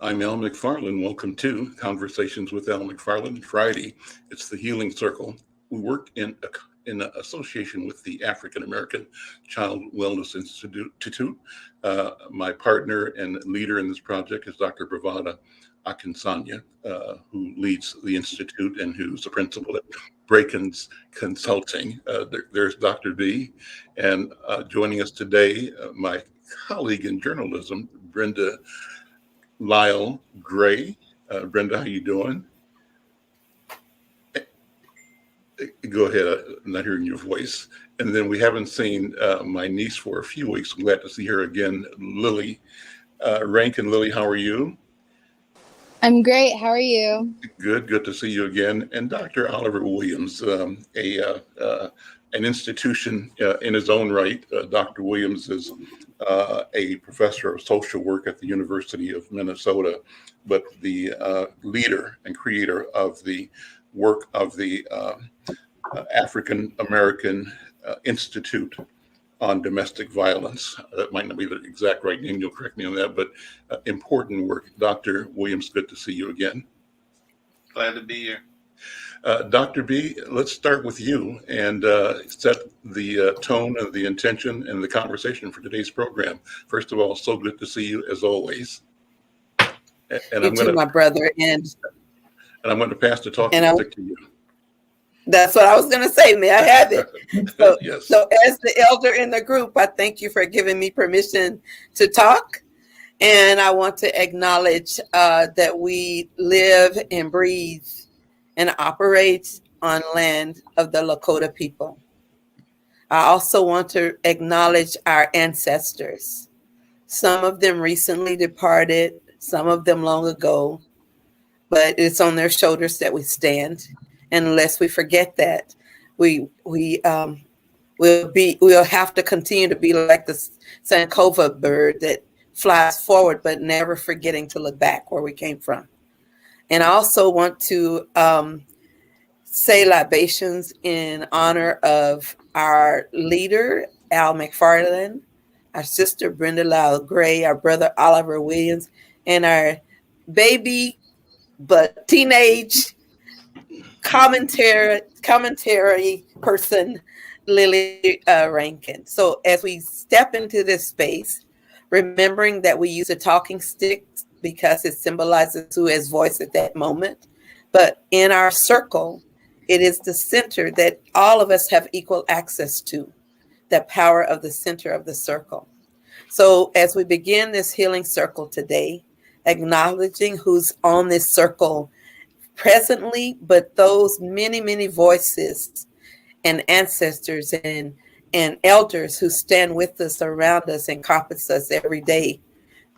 I'm Al McFarlane. Welcome to Conversations with Al McFarlane. Friday, it's the Healing Circle. We work in association with the African American Child Wellness Institute. My partner and leader in this project is Dr. Bravada Akinsanya, who leads the institute and who's the principal at Brakens Consulting. There's Dr. B, and joining us today, my colleague in journalism, Brenda Lyle Gray. Brenda, how you doing? Go ahead. I'm not hearing your voice. And then we haven't seen my niece for a few weeks. I'm glad to see her again, Lily Rankin. Lily, how are you? I'm great. How are you? Good to see you again. And Dr. Oliver Williams, an institution in his own right. Dr. Williams is a professor of social work at the University of Minnesota, but the leader and creator of the work of the African American Institute on Domestic Violence. That might not be the exact right name, you'll correct me on that, but important work. Dr. Williams, good to see you again. Glad to be here. Dr. B, let's start with you and set the tone and the intention and the conversation for today's program. First of all, so good to see you as always. And I'm going to, my brother, and I'm going to pass the talking stick to you. That's what I was going to say. May I have it? So, yes. So as the elder in the group, I thank you for giving me permission to talk. And I want to acknowledge that we live and breathe and operate on land of the Lakota people. I also want to acknowledge our ancestors. Some of them recently departed, some of them long ago, but it's on their shoulders that we stand. And unless we forget that, we'll have to continue to be like the Sankova bird that flies forward, but never forgetting to look back where we came from. And I also want to say libations in honor of our leader, Al McFarlane, our sister, Brenda Lyle Gray, our brother, Oliver Williams, and our baby, but teenage commentary person, Lily Rankin. So as we step into this space, remembering that we use a talking stick because it symbolizes who has voice at that moment. But in our circle, it is the center that all of us have equal access to, the power of the center of the circle. So as we begin this healing circle today, acknowledging who's on this circle presently, but those many, many voices and ancestors and elders who stand with us, around us, and compass us every day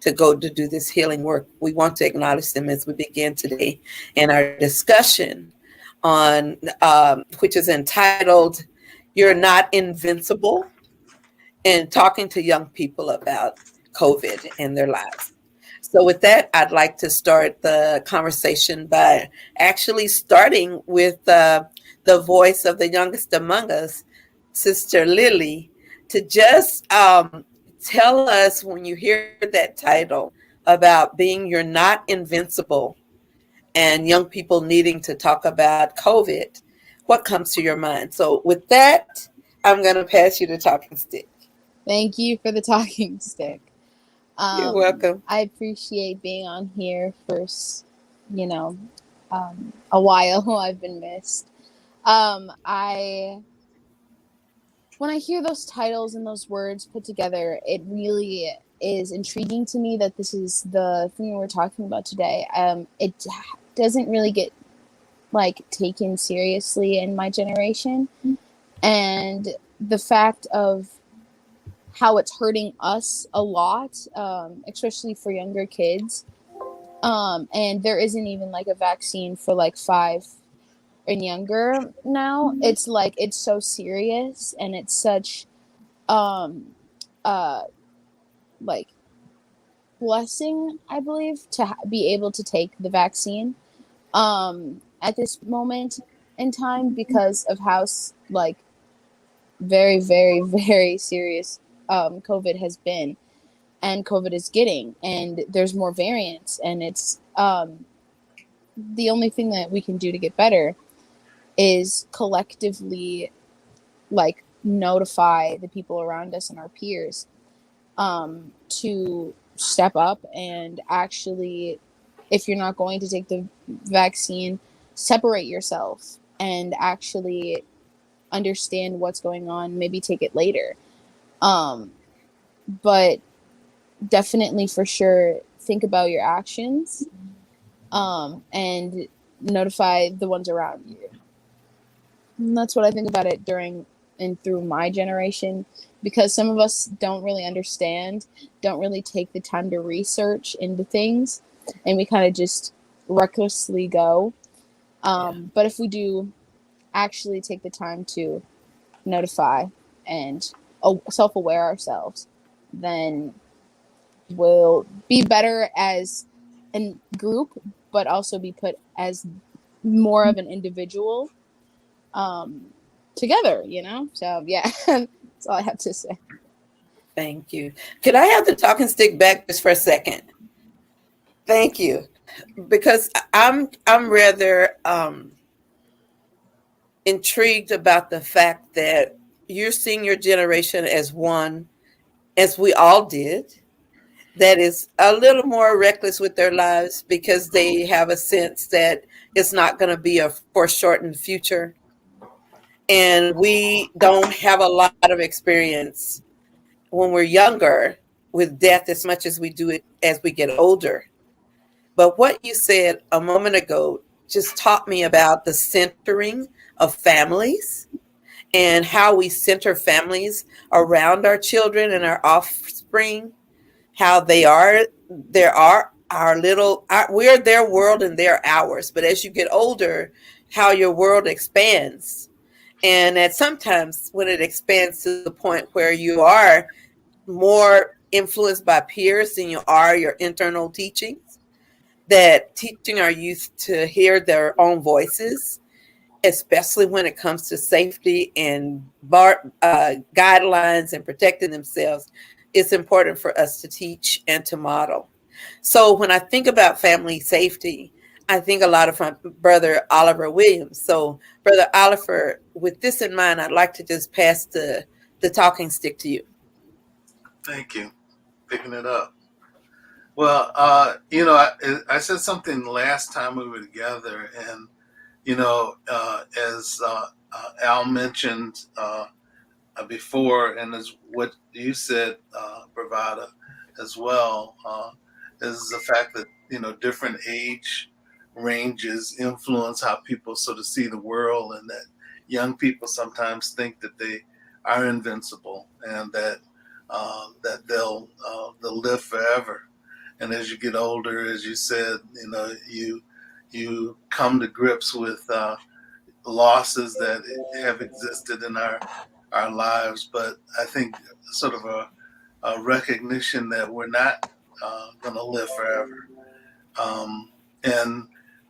to go to do this healing work. We want to acknowledge them as we begin today in our discussion on, which is entitled, You're Not Invincible, and talking to young people about COVID and their lives. So with that, I'd like to start the conversation by actually starting with the voice of the youngest among us, Sister Lily, to just tell us, when you hear that title about being You're Not Invincible and young people needing to talk about COVID, what comes to your mind? So with that, I'm going to pass you the talking stick. Thank you for the talking stick. You're welcome. I appreciate being on here for, a while. I've been missed. When I hear those titles and those words put together, it really is intriguing to me that this is the thing we're talking about today. It doesn't really get taken seriously in my generation, and the fact of how it's hurting us a lot, especially for younger kids. And there isn't even a vaccine for 5 and younger now. It's it's so serious, and it's such blessing, I believe, to be able to take the vaccine at this moment in time, because of how very, very, very serious COVID has been. and COVID is getting, and there's more variants, and it's the only thing that we can do to get better is collectively like notify the people around us and our peers to step up and actually, if you're not going to take the vaccine, separate yourself and actually understand what's going on, maybe take it later. But definitely for sure think about your actions and notify the ones around you. And that's what I think about it during and through my generation, because some of us don't really understand, don't really take the time to research into things, and we kind of just recklessly go. But if we do actually take the time to notify and self-aware ourselves, then we'll be better as a group, but also be put as more of an individual together, you know? So yeah, that's all I have to say. Thank you. Could I have the talking stick back just for a second? Thank you. Because I'm rather intrigued about the fact that you're seeing your generation as one, as we all did, that is a little more reckless with their lives because they have a sense that it's not going to be a foreshortened future. And we don't have a lot of experience when we're younger with death as much as we do it as we get older. But what you said a moment ago just taught me about the centering of families and how we center families around our children and our offspring, how there are our little, we're their world and they're ours. But as you get older, how your world expands. And that sometimes when it expands to the point where you are more influenced by peers than you are your internal teachings, that teaching our youth to hear their own voices, especially when it comes to safety and guidelines and protecting themselves, it's important for us to teach and to model. So when I think about family safety, I think a lot of my brother Oliver Williams. So Brother Oliver, with this in mind, I'd like to just pass the talking stick to you. Thank you. Picking it up. Well, I said something last time we were together, and as Al mentioned before, and as what you said, Bravada, as well, is the fact that different age ranges influence how people sort of see the world, and that young people sometimes think that they are invincible and that they'll live forever. And as you get older, as you said, you come to grips with losses that have existed in our lives. But I think sort of a recognition that we're not going to live forever.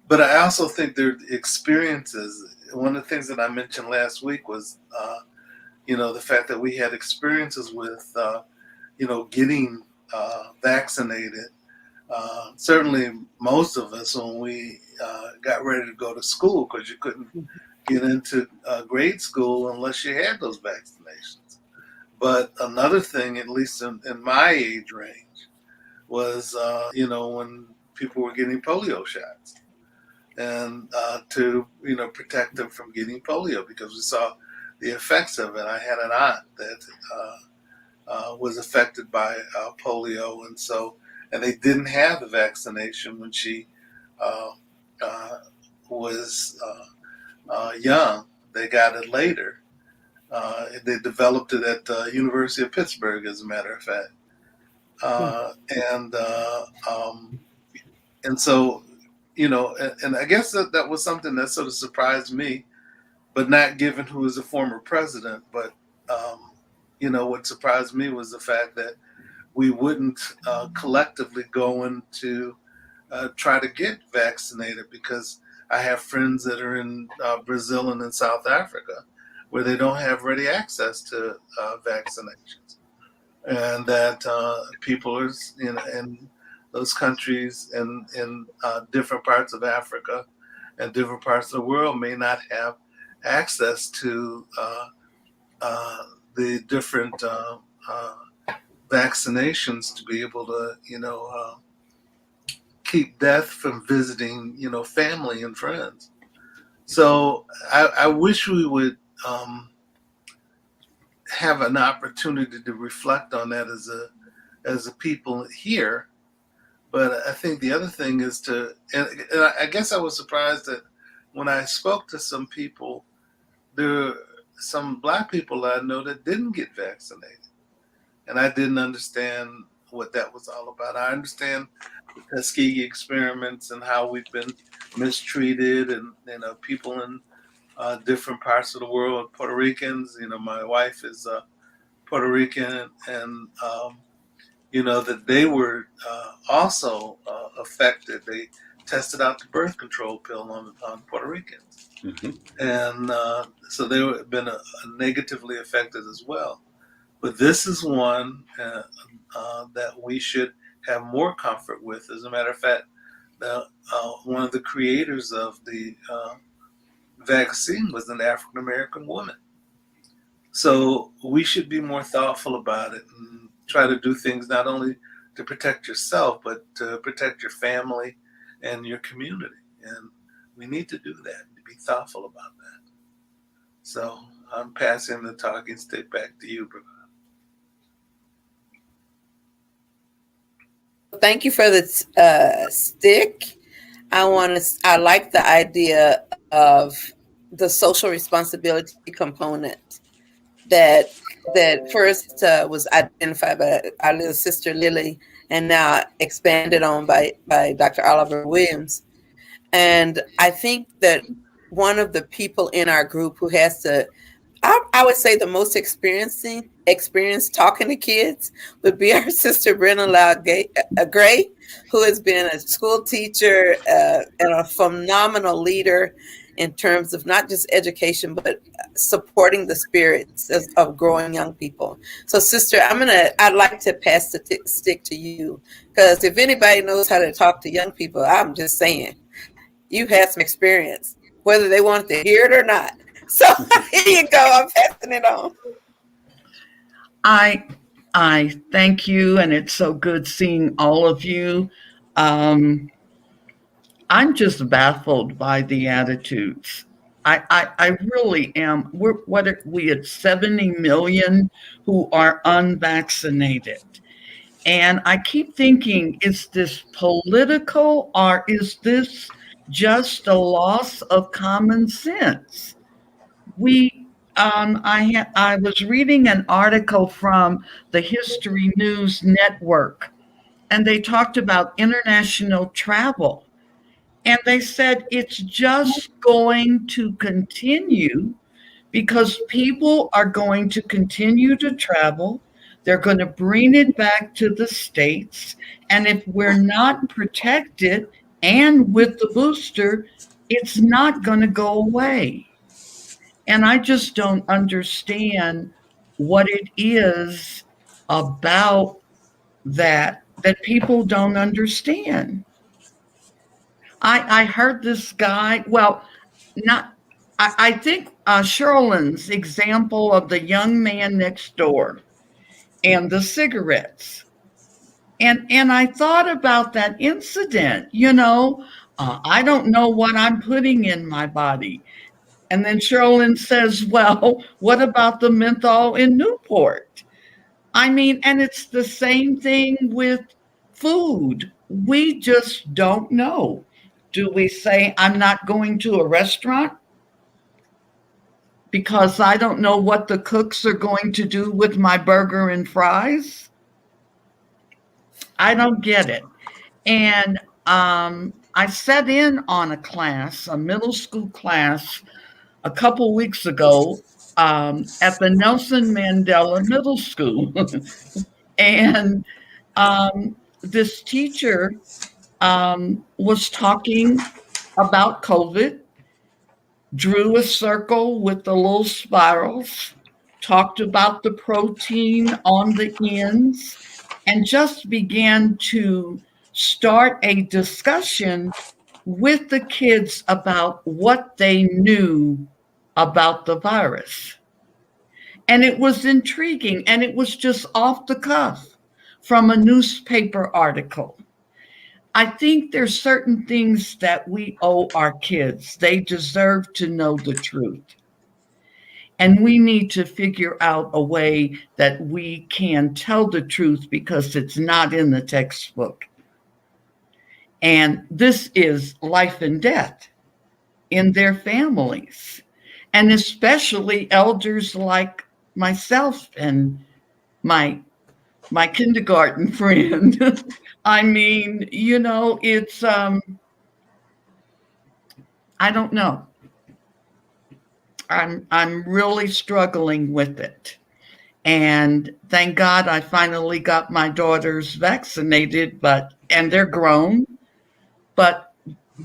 But I also think there are experiences. One of the things that I mentioned last week was, the fact that we had experiences with, getting vaccinated. Certainly, most of us, when we got ready to go to school, because you couldn't get into grade school unless you had those vaccinations. But another thing, at least in my age range, was, when people were getting polio shots, and to protect them from getting polio, because we saw the effects of it. I had an aunt that was affected by polio, and they didn't have the vaccination when she was young. They got it later. They developed it at the University of Pittsburgh, as a matter of fact. And so, and I guess that was something that sort of surprised me, but not given who is a former president. But, what surprised me was the fact that we wouldn't collectively go into try to get vaccinated, because I have friends that are in Brazil and in South Africa where they don't have ready access to vaccinations. and that people are in those countries and in different parts of Africa and different parts of the world may not have access to the different vaccinations to be able to, keep death from visiting, family and friends. So I wish we would have an opportunity to reflect on that as a people here. But I think the other thing is and I guess I was surprised that when I spoke to some people, there were some Black people I know that didn't get vaccinated. And I didn't understand what that was all about. I understand the Tuskegee experiments and how we've been mistreated, and people in different parts of the world, Puerto Ricans. My wife is Puerto Rican, and that they were also affected. They tested out the birth control pill on Puerto Ricans, and so they have been negatively affected as well. But this is one that we should have more comfort with. As a matter of fact, one of the creators of the vaccine was an African American woman. So we should be more thoughtful about it and try to do things not only to protect yourself, but to protect your family and your community. And we need to do that, to be thoughtful about that. So I'm passing the talking stick back to you, brother. Thank you for the stick. I like the idea of the social responsibility component that first was identified by our little sister Lily, and now expanded on by Dr. Oliver Williams. And I think that one of the people in our group who has to, I would say, the most experience talking to kids would be our sister Brenna Gray, who has been a school teacher and a phenomenal leader in terms of not just education, but supporting the spirits of growing young people. So, sister, I'd like to pass the stick to you, because if anybody knows how to talk to young people, I'm just saying, you had some experience, whether they wanted to hear it or not. So here you go. I'm passing it on. I thank you, and it's so good seeing all of you. I'm just baffled by the attitudes. I really am. What are we at 70 million who are unvaccinated? And I keep thinking, is this political, or is this just a loss of common sense? I was reading an article from the History News Network, and they talked about international travel. And they said it's just going to continue because people are going to continue to travel. They're going to bring it back to the States. And if we're not protected and with the booster, it's not going to go away. And I just don't understand what it is about that people don't understand. I heard this guy, well, not, I think Sherlin's example of the young man next door and the cigarettes. And I thought about that incident, I don't know what I'm putting in my body. And then Sherlin says, well, what about the menthol in Newport? I mean, and it's the same thing with food. We just don't know. Do we say, I'm not going to a restaurant because I don't know what the cooks are going to do with my burger and fries? I don't get it. And I sat in on a middle school class, a couple weeks ago at the Nelson Mandela Middle School. And this teacher was talking about COVID, drew a circle with the little spirals, talked about the protein on the ends, and just began to start a discussion with the kids about what they knew about the virus. And it was intriguing, and it was just off the cuff from a newspaper article. I think there's certain things that we owe our kids. They deserve to know the truth. And we need to figure out a way that we can tell the truth because it's not in the textbook. And this is life and death in their families, and especially elders like myself and my kindergarten friend. I mean, it's I don't know. I'm really struggling with it. And thank God I finally got my daughters vaccinated, and they're grown, but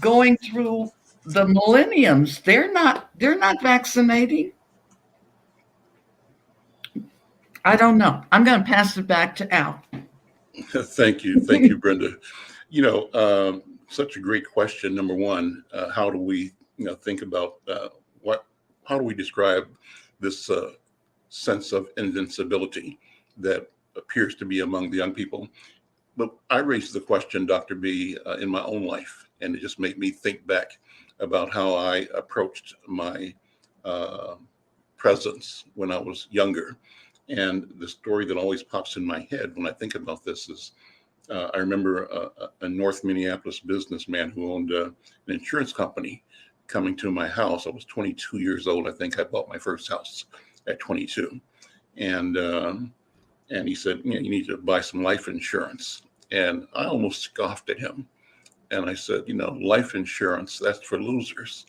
going through the millenniums, they're not vaccinating. I don't know. I'm going to pass it back to Al. Thank you, Brenda. Such a great question. Number one, how do we think about how do we describe this sense of invincibility that appears to be among the young people? But I raised the question, Dr. B, in my own life, and it just made me think back about how I approached my presence when I was younger. And the story that always pops in my head when I think about this is I remember a North Minneapolis businessman who owned an insurance company coming to my house. I was 22 years old. I think I bought my first house at 22. And he said, you need to buy some life insurance. And I almost scoffed at him. And I said, life insurance, that's for losers,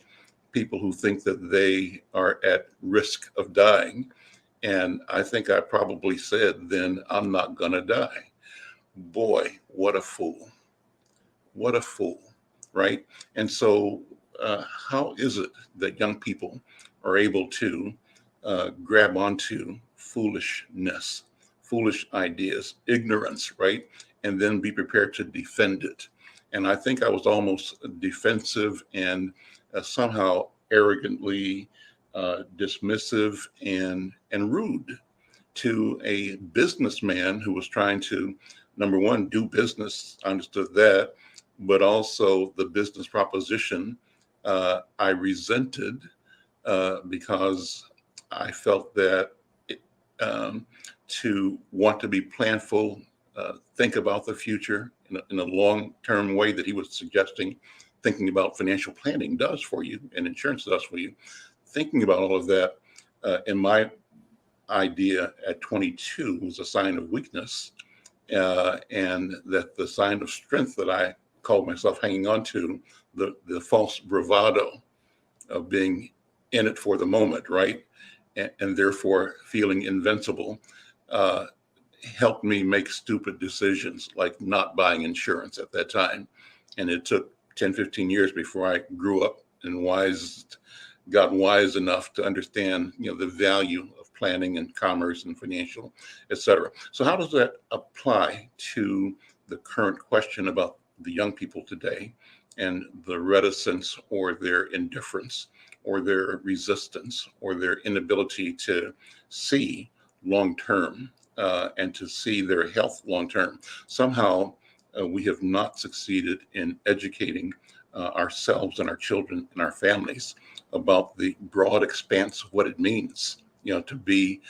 people who think that they are at risk of dying. And I think I probably said, then I'm not going to die. Boy, what a fool. What a fool, right? And so how is it that young people are able to grab onto foolishness, foolish ideas, ignorance, right? And then be prepared to defend it. And I think I was almost defensive and somehow arrogantly dismissive and rude to a businessman who was trying to, number one, do business. I understood that, but also the business proposition I resented because I felt that to want to be planful, think about the future in a long-term way that he was suggesting, thinking about financial planning does for you and insurance does for you. Thinking about all of that in my idea at 22 was a sign of weakness, and that the sign of strength that I called myself hanging on to, the false bravado of being in it for the moment, right? And therefore feeling invincible, helped me make stupid decisions like not buying insurance at that time. And it took 10, 15 years before I grew up and got wise enough to understand, the value of planning and commerce and financial, et cetera. So how does that apply to the current question about the young people today and the reticence or their indifference or their resistance or their inability to see long-term and to see their health long-term? Somehow we have not succeeded in educating ourselves and our children and our families about the broad expanse of what it means, to be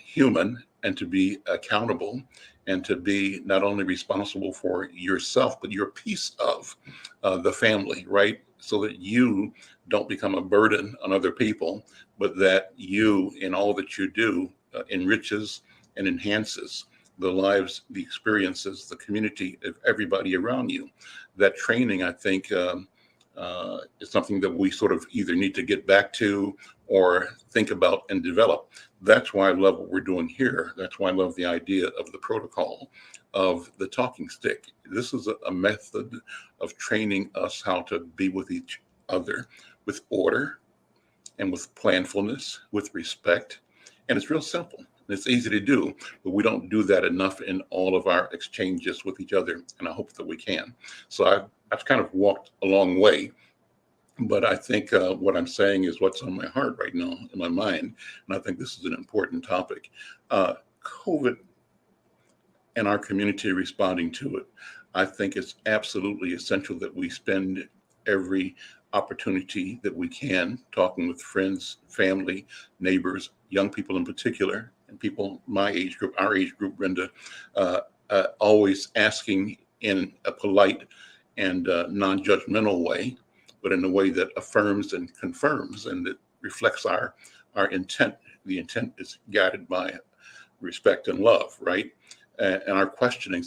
human and to be accountable and to be not only responsible for yourself, but your piece of the family, right? So that you don't become a burden on other people, but that you, in all that you do, enriches and enhances the lives, the experiences, the community of everybody around you. That training, I think, is something that we sort of either need to get back to or think about and develop. That's why I love what we're doing here. That's why I love the idea of the protocol of the talking stick. This is a method of training us how to be with each other with order and with planfulness, with respect, And it's real simple. It's easy to do, but we don't do that enough in all of our exchanges with each other. And I hope that we can. So I've kind of walked a long way, but I think what I'm saying is what's on my heart right now, in my mind. And I think this is an important topic. COVID and our community responding to it. I think it's absolutely essential that we spend every opportunity that we can talking with friends, family, neighbors, young people in particular, and people my age group, our age group, Brenda, always asking in a polite and non-judgmental way, but in a way that affirms and confirms and that reflects our intent. The intent is guided by respect and love, right? And our questioning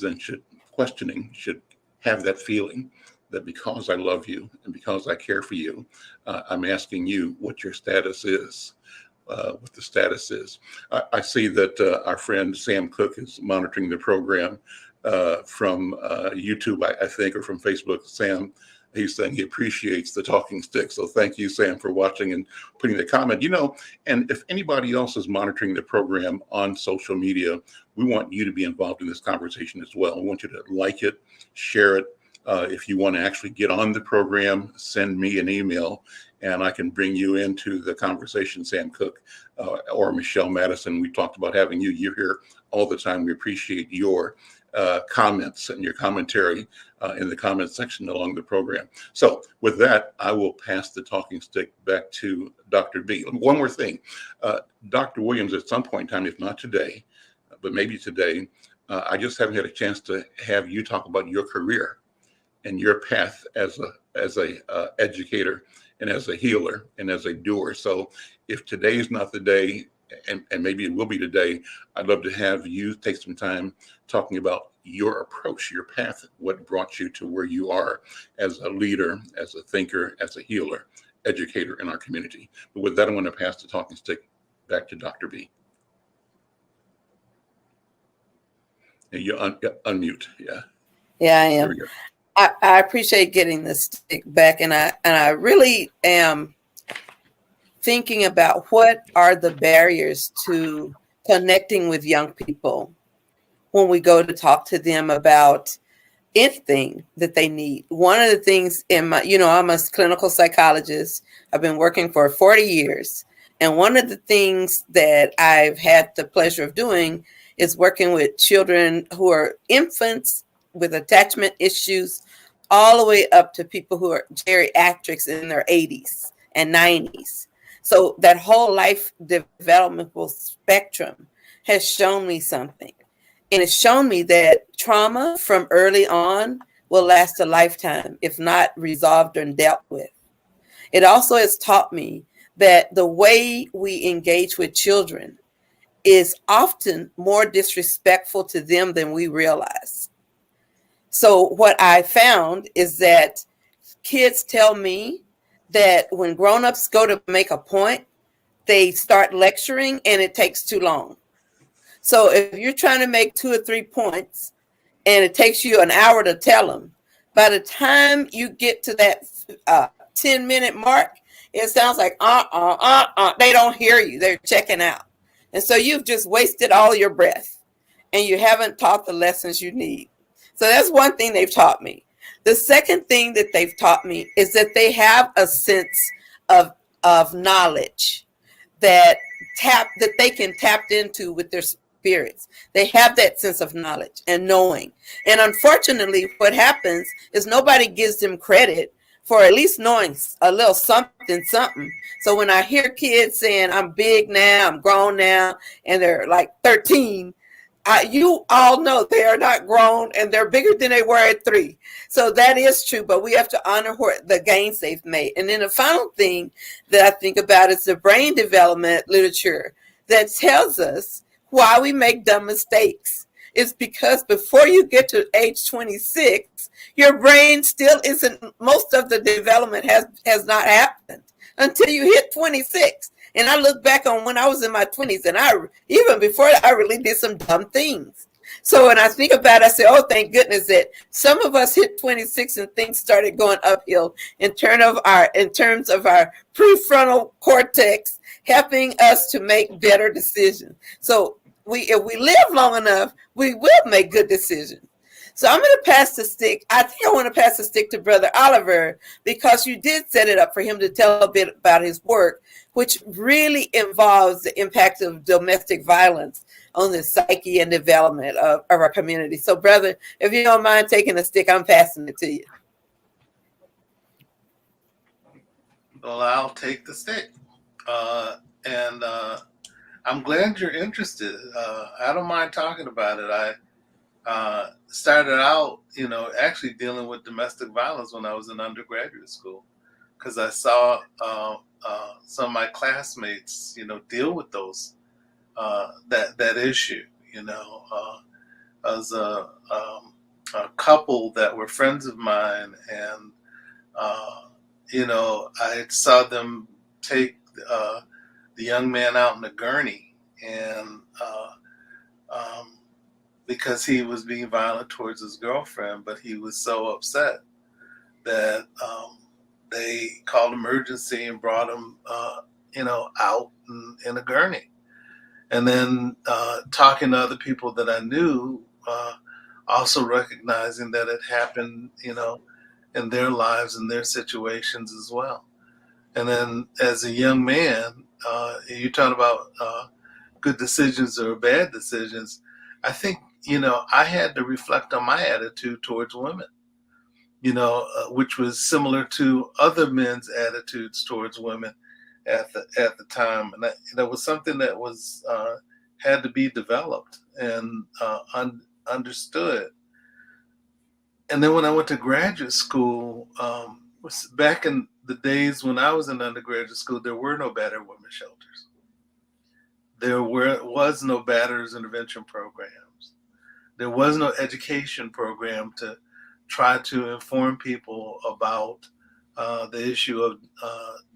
should have that feeling that because I love you and because I care for you, I'm asking you what your status is, what the status is. I see that our friend Sam Cook is monitoring the program from YouTube, I think, or from Facebook. Sam, he's saying he appreciates the talking stick. So thank you, Sam, for watching and putting the comment. And if anybody else is monitoring the program on social media, we want you to be involved in this conversation as well. We want you to like it, share it. If you want to actually get on the program, send me an email and I can bring you into the conversation, Sam Cook or Michelle Madison. We talked about having you. You're here all the time. We appreciate your comments and your commentary in the comment section along the program. So with that, I will pass the talking stick back to Dr. B. One more thing. Dr. Williams, at some point in time, if not today, but maybe today, I just haven't had a chance to have you talk about your career and your path as a educator and as a healer and as a doer. So if today is not the day, and maybe it will be today, I'd love to have you take some time talking about your approach, your path, what brought you to where you are as a leader, as a thinker, as a healer, educator in our community. But with that, I'm going to pass the talking stick back to Dr. B. And you unmute, yeah. Yeah, I am. I appreciate getting the stick back, and I really am thinking about what are the barriers to connecting with young people when we go to talk to them about anything that they need. One of the things in my, I'm a clinical psychologist. I've been working for 40 years. And one of the things that I've had the pleasure of doing is working with children who are infants with attachment issues, all the way up to people who are geriatrics in their 80s and 90s. So that whole life developmental spectrum has shown me something. And it's shown me that trauma from early on will last a lifetime if not resolved and dealt with. It also has taught me that the way we engage with children is often more disrespectful to them than we realize. So what I found is that kids tell me that when grown-ups go to make a point, they start lecturing and it takes too long. So if you're trying to make 2 or 3 points and it takes you an hour to tell them, by the time you get to that 10-minute mark, it sounds like, they don't hear you. They're checking out. And so you've just wasted all your breath and you haven't taught the lessons you need. So that's one thing they've taught me. The second thing that they've taught me is that they have a sense of knowledge that they can tap into with their spirits. They have that sense of knowledge and knowing. And unfortunately, what happens is nobody gives them credit for at least knowing a little something. So when I hear kids saying, I'm big now, I'm grown now, and they're like 13, you all know they are not grown and they're bigger than they were at 3. So that is true, but we have to honor the gains they've made. And then the final thing that I think about is the brain development literature that tells us why we make dumb mistakes. It's because before you get to age 26, your brain still isn't, most of the development has not happened until you hit 26. And I look back on when I was in my 20s, and even before that, I really did some dumb things. So when I think about it, I say, oh, thank goodness that some of us hit 26 and things started going uphill in terms of our prefrontal cortex helping us to make better decisions. So if we live long enough, we will make good decisions. So I'm going to pass the stick. I think I want to pass the stick to Brother Oliver, because you did set it up for him to tell a bit about his work, which really involves the impact of domestic violence on the psyche and development of our community. So, brother, if you don't mind taking the stick, I'm passing it to you. Well, I'll take the stick. And I'm glad you're interested. I don't mind talking about it. I started out, actually dealing with domestic violence when I was in undergraduate school, because I saw some of my classmates, deal with those that issue. As a couple that were friends of mine, and I saw them take the young man out in a gurney, and because he was being violent towards his girlfriend, but he was so upset that they called emergency and brought him, out in a gurney. And then talking to other people that I knew, also recognizing that it happened, in their lives and their situations as well. And then as a young man, you talk about good decisions or bad decisions. I think, I had to reflect on my attitude towards women, which was similar to other men's attitudes towards women at the time. And that was something that was had to be developed and understood. And then when I went to graduate school, back in the days when I was in undergraduate school, there were no battered women shelters. There was no batterers intervention programs. There was no education program to try to inform people about the issue of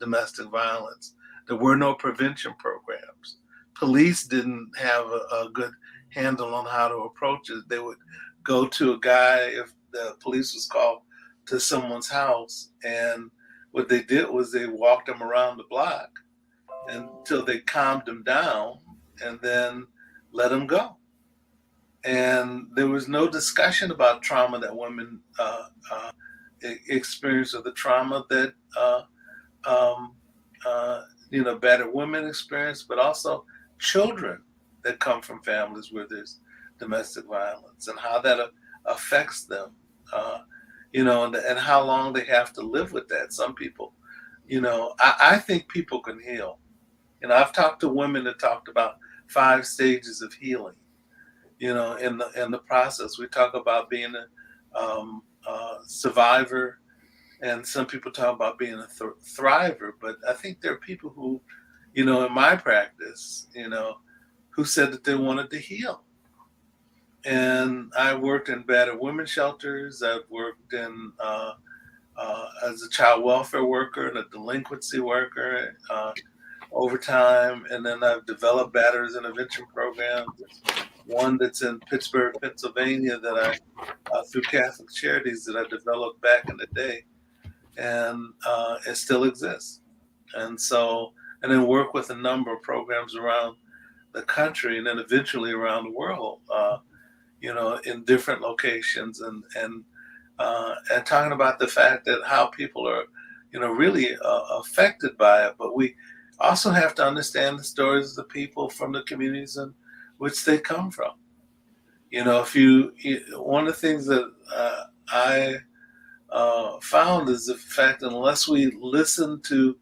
domestic violence. There were no prevention programs. Police didn't have a good handle on how to approach it. They would go to a guy if the police was called to someone's house, and what they did was they walked him around the block until they calmed him down and then let him go. And there was no discussion about trauma that women experience, or the trauma that battered women experience, but also children that come from families where there's domestic violence, and how that affects them, and how long they have to live with that. Some people, I think people can heal. I've talked to women that talked about 5 stages of healing. In the process, we talk about being a survivor, and some people talk about being a thriver. But I think there are people who, in my practice, who said that they wanted to heal. And I worked in battered women's shelters. I've worked in as a child welfare worker and a delinquency worker over time. And then I've developed batterers intervention programs. One that's in Pittsburgh, Pennsylvania, that I, through Catholic Charities, that I developed back in the day. And it still exists. And then work with a number of programs around the country, and then eventually around the world, in different locations, and talking about the fact that how people are, really affected by it. But we also have to understand the stories of the people from the communities in which they come from. One of the things that I found is the fact that unless we listen to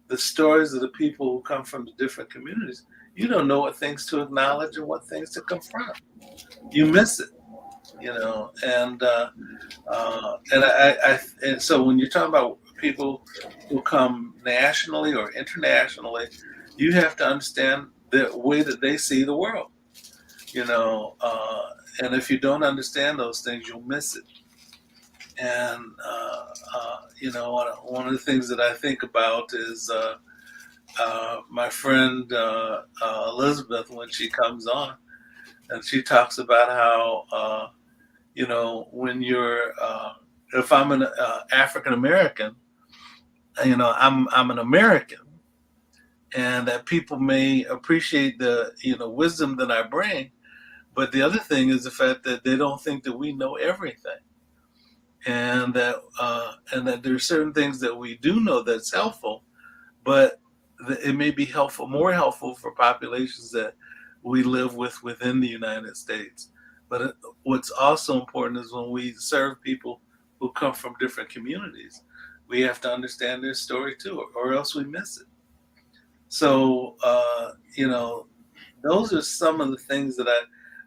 the stories of the people who come from the different communities, you don't know what things to acknowledge and what things to confront. You miss it, and so when you're talking about people who come nationally or internationally, you have to understand the way that they see the world, and if you don't understand those things, you'll miss it. And one of the things that I think about is my friend Elizabeth, when she comes on, and she talks about how when you're if I'm an African American, I'm an American, and that people may appreciate the wisdom that I bring. But the other thing is the fact that they don't think that we know everything, and that there's certain things that we do know that's helpful, but it may be more helpful for populations that we live with within the United States. But what's also important is when we serve people who come from different communities, we have to understand their story too, or else we miss it. So, those are some of the things that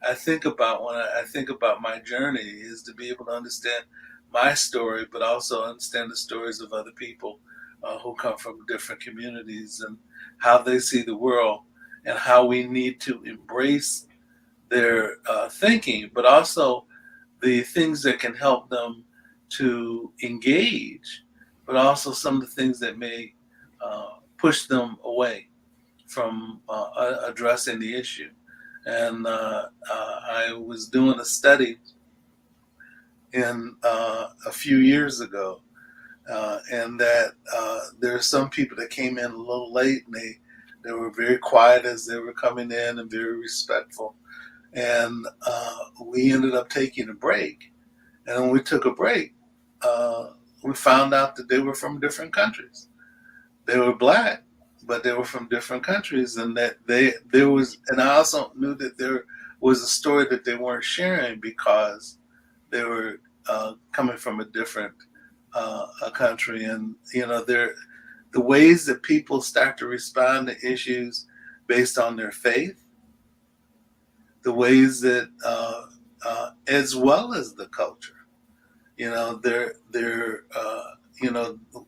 I think about when I think about my journey, is to be able to understand my story, but also understand the stories of other people who come from different communities, and how they see the world, and how we need to embrace their thinking, but also the things that can help them to engage, but also some of the things that may push them away from addressing the issue. And I was doing a study in a few years ago, and that there are some people that came in a little late, and they were very quiet as they were coming in, and very respectful. And we ended up taking a break. And when we took a break, we found out that they were from different countries. They were Black, but they were from different countries, and that there was, and I also knew that there was a story that they weren't sharing because they were coming from a different a country. And the ways that people start to respond to issues based on their faith, the ways that as well as the culture.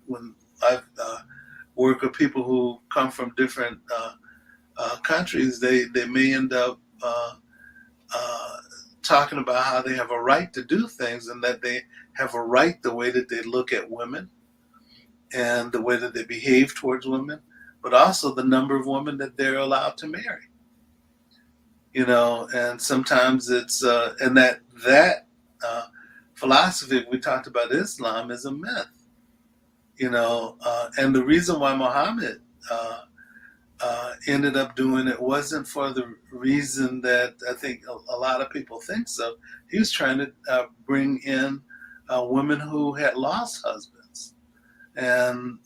When I've worked with people who come from different countries, they may end up talking about how they have a right to do things, and that they have a right the way that they look at women, and the way that they behave towards women, but also the number of women that they're allowed to marry. And sometimes it's and that philosophy, we talked about Islam, is a myth. And the reason why Muhammad ended up doing it wasn't for the reason that I think a lot of people think so. He was trying to bring in women who had lost husbands, and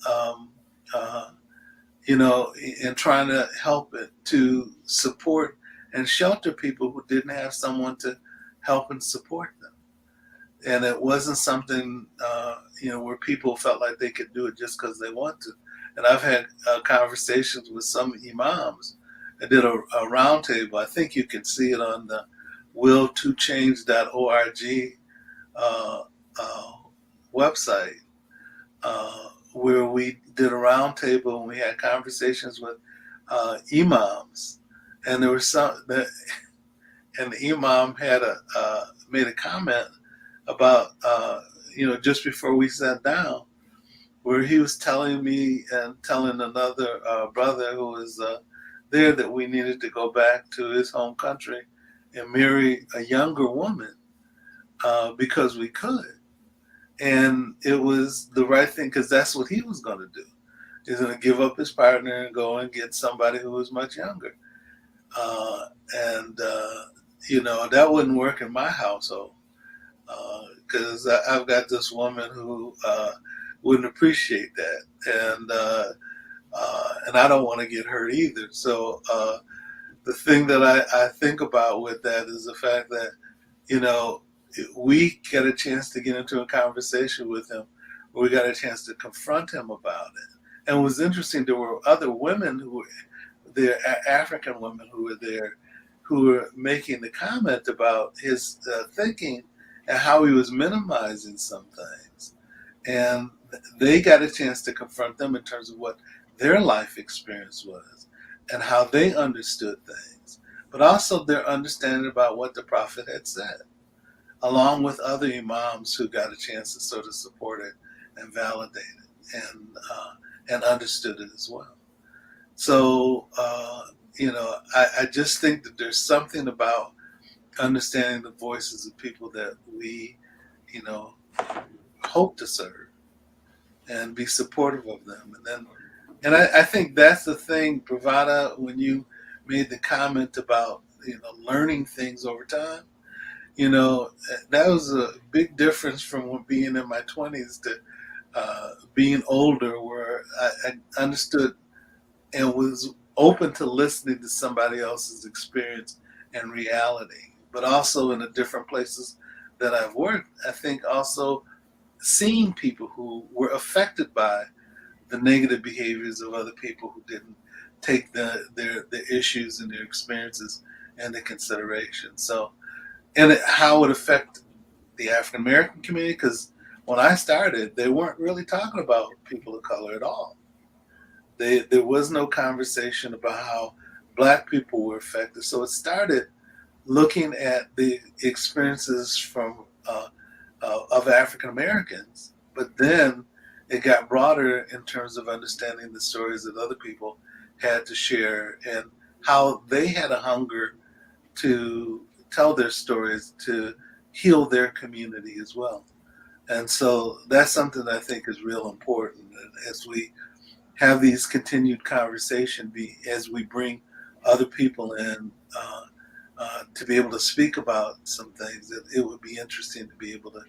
and trying to help it to support and shelter people who didn't have someone to help and support them. And it wasn't something where people felt like they could do it just because they want to. And I've had conversations with some imams. I did a roundtable. I think you can see it on the will2change.org website, where we did a roundtable and we had conversations with imams. And there was and the imam had made a comment about just before we sat down, where he was telling me and telling another brother who was there that we needed to go back to his home country and marry a younger woman because we could. And it was the right thing, because that's what he was going to do. He's going to give up his partner and go and get somebody who was much younger. That wouldn't work in my household, because I've got this woman who wouldn't appreciate that, and I don't want to get hurt either. So the thing that I think about with that is the fact that we get a chance to get into a conversation with him, we got a chance to confront him about it. And it was interesting, there were other women who were there, African women who were there, who were making the comment about his thinking and how he was minimizing some things. And they got a chance to confront them in terms of what their life experience was and how they understood things, but also their understanding about what the Prophet had said, along with other imams who got a chance to sort of support it and validate it, and understood it as well. So, I just think that there's something about understanding the voices of people that we, hope to serve and be supportive of them. And then, And I think that's the thing, Pravada, when you made the comment about, learning things over time, that was a big difference from being in my 20s to being older, where I understood and was open to listening to somebody else's experience and reality, but also in the different places that I've worked. I think also seeing people who were affected by the negative behaviors of other people who didn't take their issues and their experiences into consideration. So, and how it affected the African American community, because when I started, they weren't really talking about people of color at all. There was no conversation about how Black people were affected. So it started looking at the experiences of African Americans, but then it got broader in terms of understanding the stories that other people had to share and how they had a hunger to tell their stories to heal their community as well. And so that's something that I think is real important. And as we have these continued conversations, as we bring other people in to be able to speak about some things, it would be interesting to be able to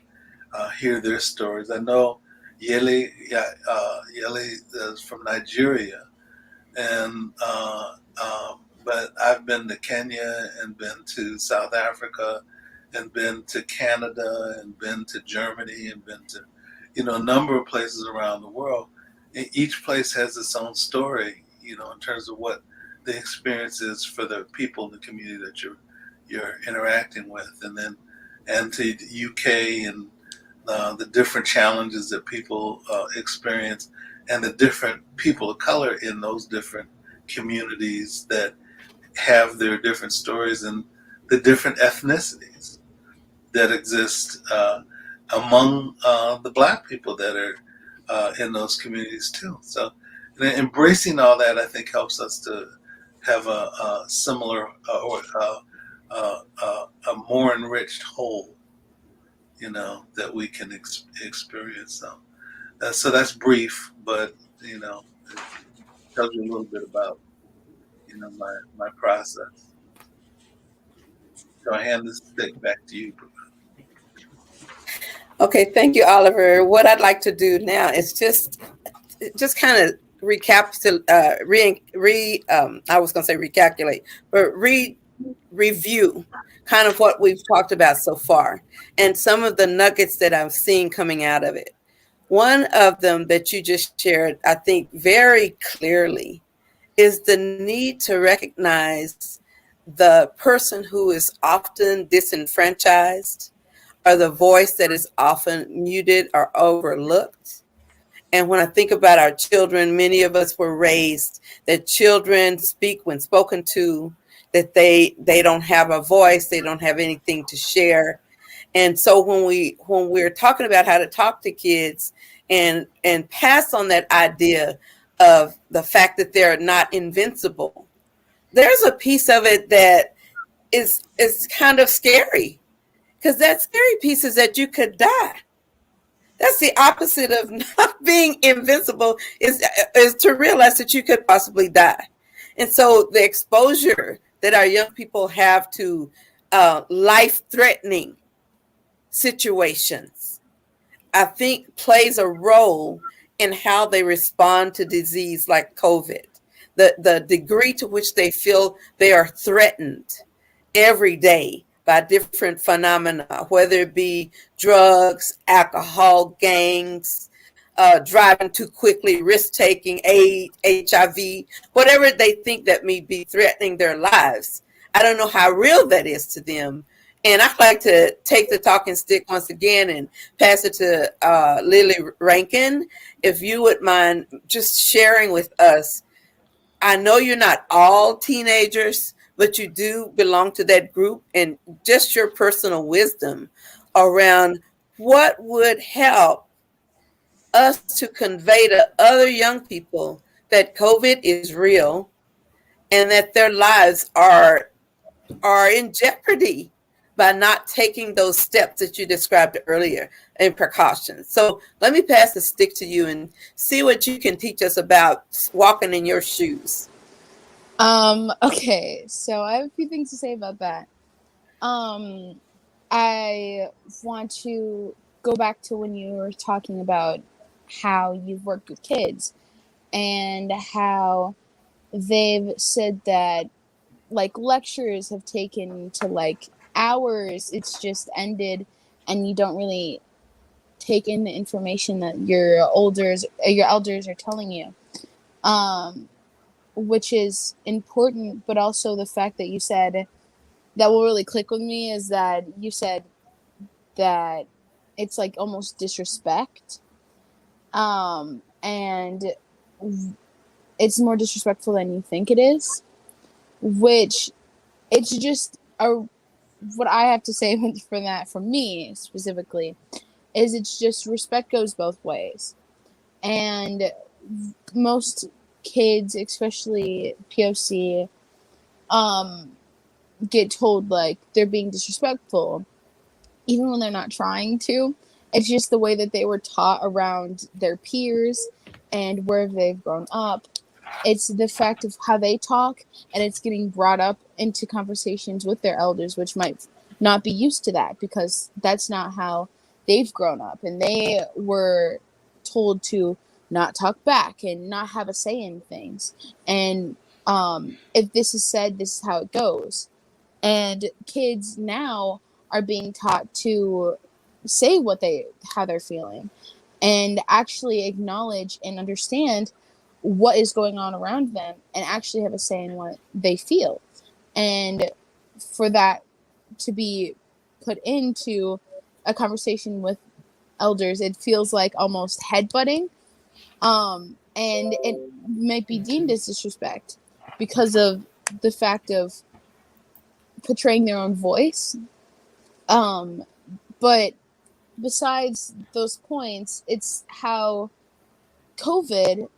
hear their stories. I know Yele is from Nigeria, and but I've been to Kenya and been to South Africa and been to Canada and been to Germany and been to a number of places around the world. And each place has its own story, in terms of what the experience is for the people in the community that you're interacting with, and to the UK and the different challenges that people experience, and the different people of color in those different communities that have their different stories, and the different ethnicities that exist among the Black people that are in those communities too. So embracing all that, I think, helps us to have a similar or a more enriched whole, that we can experience. So that's brief, but it tells you a little bit about my process. So I hand this stick back to you. Okay, thank you, Oliver. What I'd like to do now is just kind of I was going to say recalculate, but review kind of what we've talked about so far and some of the nuggets that I've seen coming out of it. One of them that you just shared, I think very clearly, is the need to recognize the person who is often disenfranchised, or the voice that is often muted or overlooked. And when I think about our children, many of us were raised that children speak when spoken to, that they don't have a voice, they don't have anything to share. And so when we're talking about how to talk to kids and pass on that idea of the fact that they're not invincible, there's a piece of it that is kind of scary, because that scary piece is that you could die. That's the opposite of not being invincible, is to realize that you could possibly die. And so the exposure that our young people have to life-threatening situations, I think plays a role in how they respond to disease like COVID. The degree to which they feel they are threatened every day by different phenomena, whether it be drugs, alcohol, gangs, driving too quickly, risk-taking, AIDS, HIV, whatever they think that may be threatening their lives. I don't know how real that is to them. And I'd like to take the talking stick once again and pass it to Lily Rankin. If you would mind just sharing with us, I know you're not all teenagers, but you do belong to that group, and just your personal wisdom around what would help us to convey to other young people that COVID is real and that their lives are in jeopardy by not taking those steps that you described earlier in precautions. So let me pass the stick to you and see what you can teach us about walking in your shoes. Okay, so I have a few things to say about that. I want to go back to when you were talking about how you've worked with kids and how they've said that like lectures have taken to like hours, it's just ended, and you don't really take in the information that your elders are telling you, which is important. But also the fact that you said that will really click with me is that you said that it's like almost disrespect, and it's more disrespectful than you think it is, which it's just what I have to say for that, for me specifically, is it's just respect goes both ways. And most kids, especially POC, get told like they're being disrespectful, even when they're not trying to. It's just the way that they were taught around their peers and where they've grown up. It's the fact of how they talk, and it's getting brought up into conversations with their elders, which might not be used to that because that's not how they've grown up. And they were told to not talk back and not have a say in things. And if this is said, this is how it goes. And kids now are being taught to say how they're feeling and actually acknowledge and understand what is going on around them and actually have a say in what they feel. And for that to be put into a conversation with elders, it feels like almost headbutting. And it might be deemed as disrespect because of the fact of portraying their own voice. But besides those points, it's how COVID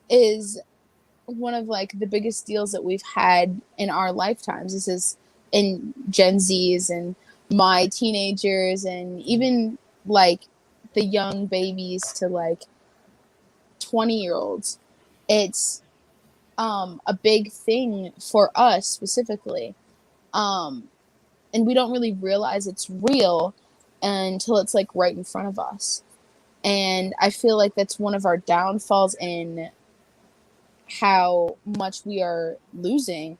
is one of like the biggest deals that we've had in our lifetimes. This is in Gen Zs and my teenagers and even like the young babies to like 20-year-olds. It's a big thing for us specifically. And we don't really realize it's real until it's like right in front of us. And I feel like that's one of our downfalls in how much we are losing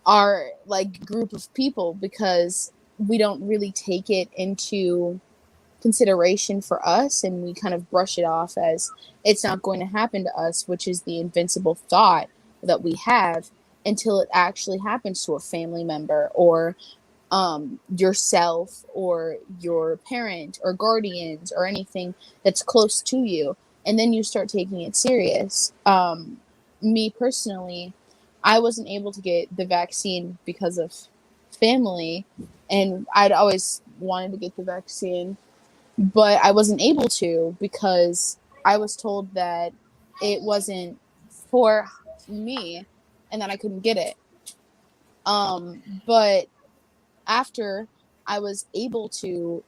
our like group of people, because we don't really take it into consideration for us, and we kind of brush it off as it's not going to happen to us, which is the invincible thought that we have, until it actually happens to a family member or yourself or your parent or guardians or anything that's close to you, and then you start taking it serious. Me personally, I wasn't able to get the vaccine because of family, and I'd always wanted to get the vaccine, but I wasn't able to because I was told that it wasn't for me and that I couldn't get it. But after I was able to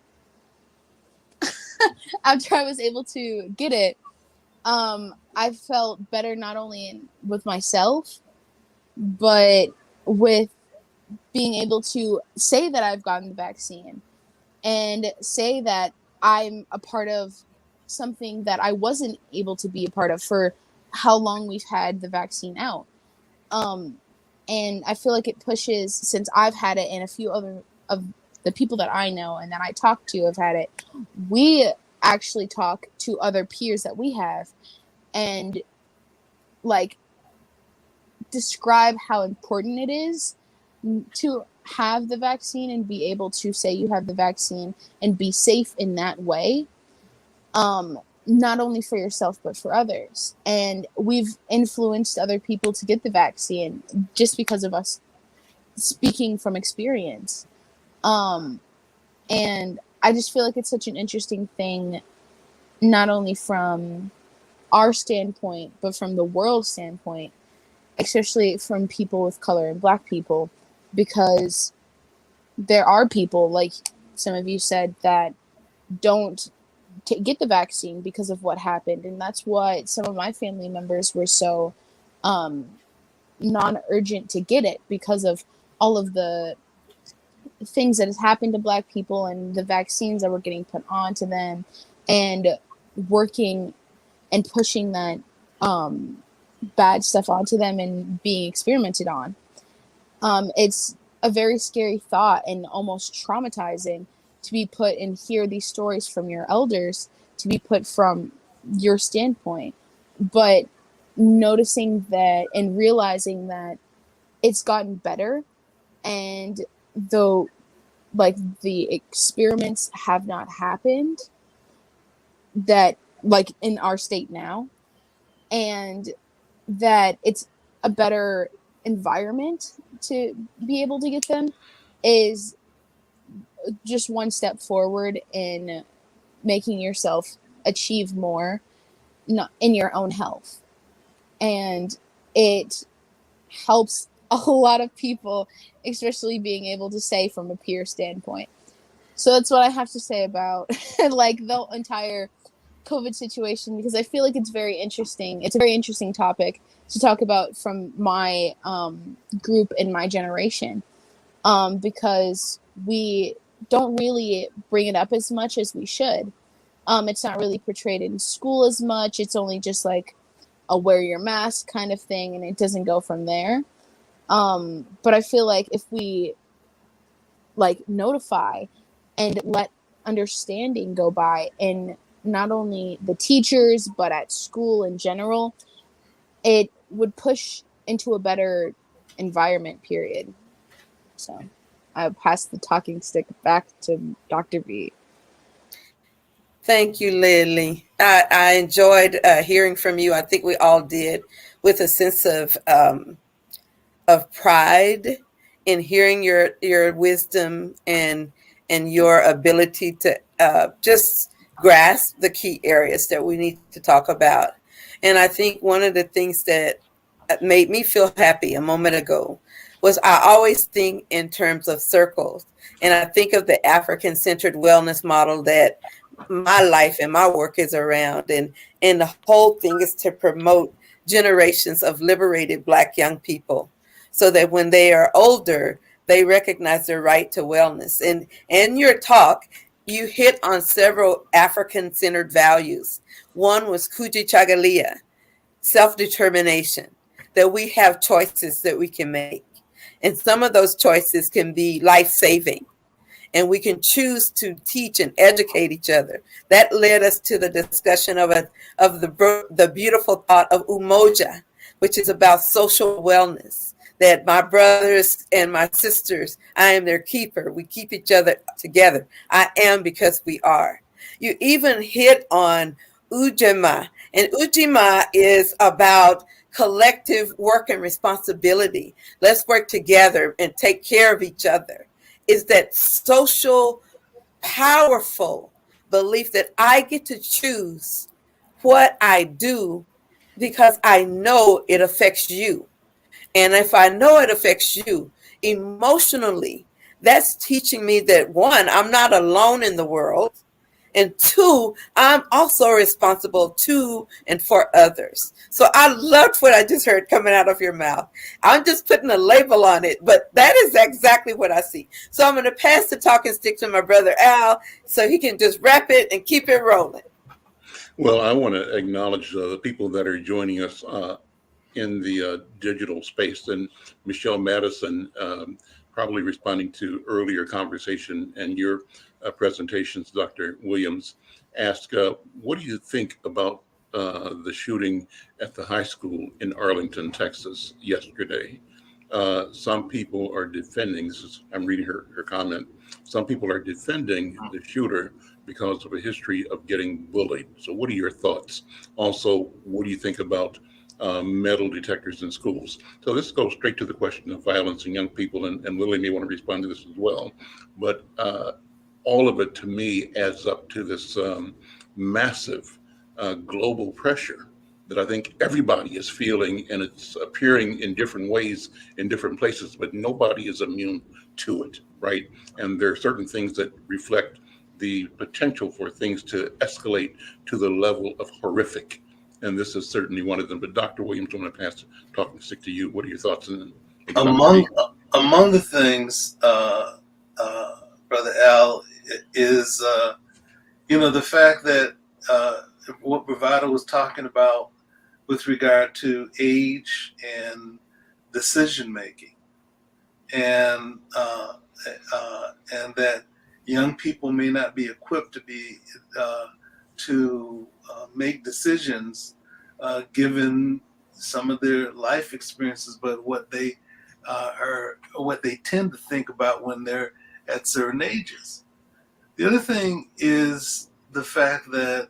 get it, I felt better not only with myself, but with being able to say that I've gotten the vaccine and say that I'm a part of something that I wasn't able to be a part of for how long we've had the vaccine out. And I feel like it pushes, since I've had it and a few other of the people that I know and that I talk to have had it, we actually talk to other peers that we have and like describe how important it is to have the vaccine and be able to say you have the vaccine and be safe in that way, not only for yourself but for others. And we've influenced other people to get the vaccine just because of us speaking from experience. And I just feel like it's such an interesting thing, not only from our standpoint but from the world standpoint, especially from people with color and Black people, because there are people, like some of you said, that don't get the vaccine because of what happened. And that's what some of my family members were so non-urgent to get it, because of all of the things that has happened to Black people and the vaccines that were getting put onto them, and working and pushing that bad stuff onto them and being experimented on. It's a very scary thought and almost traumatizing to be put and hear these stories from your elders, to be put from your standpoint. But noticing that and realizing that it's gotten better, and though like the experiments have not happened that like in our state now, and that it's a better environment to be able to get them, is just one step forward in making yourself achieve more in your own health. And it helps a lot of people, especially being able to say from a peer standpoint. So that's what I have to say about like the entire COVID situation, because I feel like it's very interesting. It's a very interesting topic to talk about from my group and my generation, because we don't really bring it up as much as we should. It's not really portrayed in school as much. It's only just like a wear your mask kind of thing, and it doesn't go from there. But I feel like if we like notify and let understanding go by, and not only the teachers but at school in general, it would push into a better environment, period. So I'll pass the talking stick back to Dr. V. Thank you, Lily. I enjoyed hearing from you. I think we all did, with a sense of pride in hearing your wisdom and your ability to just grasp the key areas that we need to talk about. And I think one of the things that made me feel happy a moment ago was I always think in terms of circles. And I think of the African-centered wellness model that my life and my work is around. And the whole thing is to promote generations of liberated Black young people, so that when they are older, they recognize their right to wellness. And in your talk, you hit on several African-centered values. One was Kujichagulia, self-determination, that we have choices that we can make. And some of those choices can be life-saving, and we can choose to teach and educate each other. That led us to the discussion of the beautiful thought of Umoja, which is about social wellness, that my brothers and my sisters, I am their keeper. We keep each other together. I am because we are. You even hit on Ujima, and Ujima is about collective work and responsibility. Let's work together and take care of each other. Is that social, powerful belief that I get to choose what I do because I know it affects you. And if I know it affects you emotionally, that's teaching me that, one, I'm not alone in the world, and two, I'm also responsible to and for others. So I loved what I just heard coming out of your mouth. I'm just putting a label on it, but that is exactly what I see. So I'm going to pass the talking stick to my brother Al, so he can just wrap it and keep it rolling. Well, I want to acknowledge the people that are joining us in the digital space, and Michelle Madison, probably responding to earlier conversation and your presentations, Dr. Williams, asked, what do you think about the shooting at the high school in Arlington, Texas yesterday? Some people are defending, I'm reading her comment, some people are defending the shooter because of a history of getting bullied. So what are your thoughts? Also, what do you think about metal detectors in schools? So this goes straight to the question of violence in young people, and Lily may want to respond to this as well. But all of it, to me, adds up to this massive global pressure that I think everybody is feeling, and it's appearing in different ways in different places, but nobody is immune to it, right? And there are certain things that reflect the potential for things to escalate to the level of horrific. And this is certainly one of them. But Dr. Williams, I'm going to pass the talking stick to you. What are your thoughts? And among the things, Brother Al, is the fact that what Bravado was talking about with regard to age and decision making, and that young people may not be equipped to make decisions given some of their life experiences, but what they tend to think about when they're at certain ages. The other thing is the fact that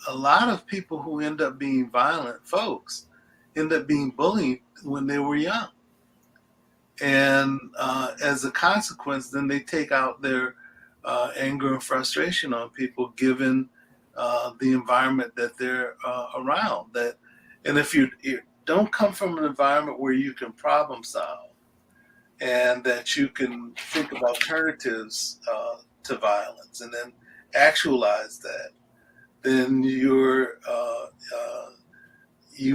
a lot of people who end up being violent folks end up being bullied when they were young. And as a consequence, then they take out their anger and frustration on people given the environment that they're around. And if you don't come from an environment where you can problem solve and that you can think of alternatives to violence and then actualize that, then you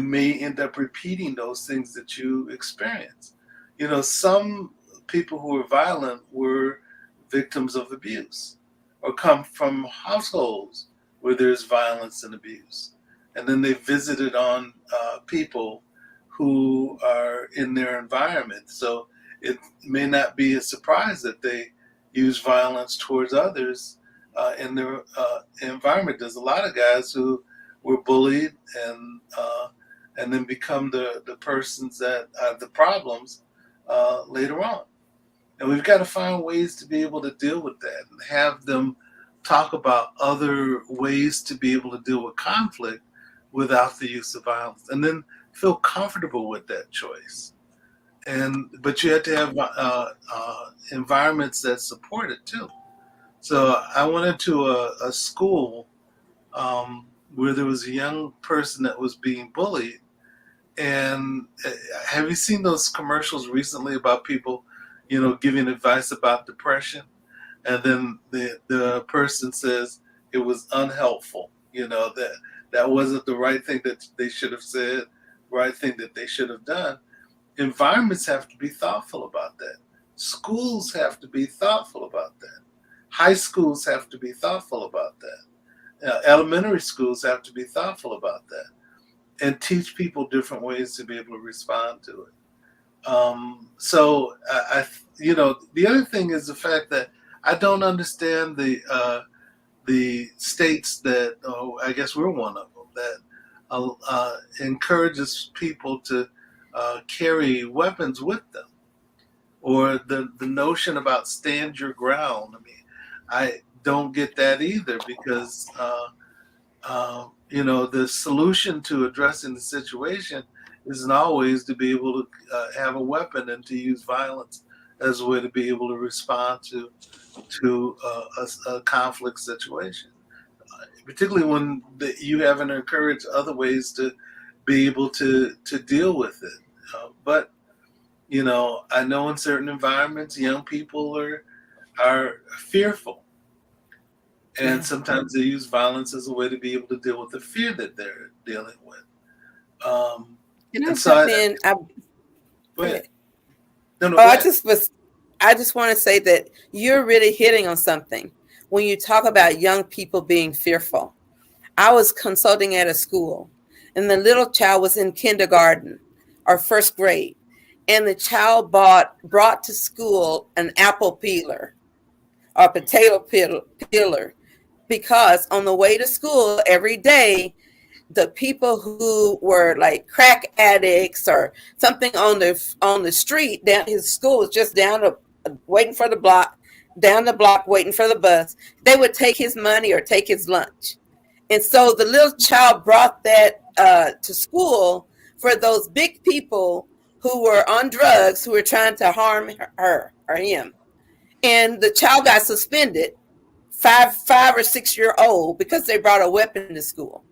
may end up repeating those things that you experience. Some people who are violent were victims of abuse or come from households where there's violence and abuse. And then they visited on people who are in their environment. So it may not be a surprise that they use violence towards others in their environment. There's a lot of guys who were bullied and then become the persons that have the problems later on. And we've got to find ways to be able to deal with that and have them talk about other ways to be able to deal with conflict without the use of violence, and then feel comfortable with that choice. But you have to have environments that support it too. So I went into a school where there was a young person that was being bullied. And have you seen those commercials recently about people, giving advice about depression? And then the person says it was unhelpful, that wasn't the right thing that they should have said, right thing that they should have done. Environments have to be thoughtful about that. Schools have to be thoughtful about that. High schools have to be thoughtful about that. Elementary schools have to be thoughtful about that and teach people different ways to be able to respond to it. So the other thing is the fact that I don't understand the states that, I guess we're one of them, that encourages people to carry weapons with them, or the notion about stand your ground. I mean, I don't get that either, because the solution to addressing the situation isn't always to be able to have a weapon and to use violence as a way to be able to respond to a conflict situation, particularly when you haven't encouraged other ways to be able to deal with it. But I know in certain environments, young people are fearful, and sometimes they use violence as a way to be able to deal with the fear that they're dealing with. Go ahead. No, I just want to say that you're really hitting on something when you talk about young people being fearful. I was consulting at a school, and the little child was in kindergarten or first grade, and the child brought to school an apple peeler or potato peeler, because on the way to school every day, the people who were like crack addicts or something on the street down his school was just waiting for the block, down the block waiting for the bus. They would take his money or take his lunch. And so the little child brought that to school for those big people who were on drugs, who were trying to harm her or him. And the child got suspended, 5 or 6 year old, because they brought a weapon to school.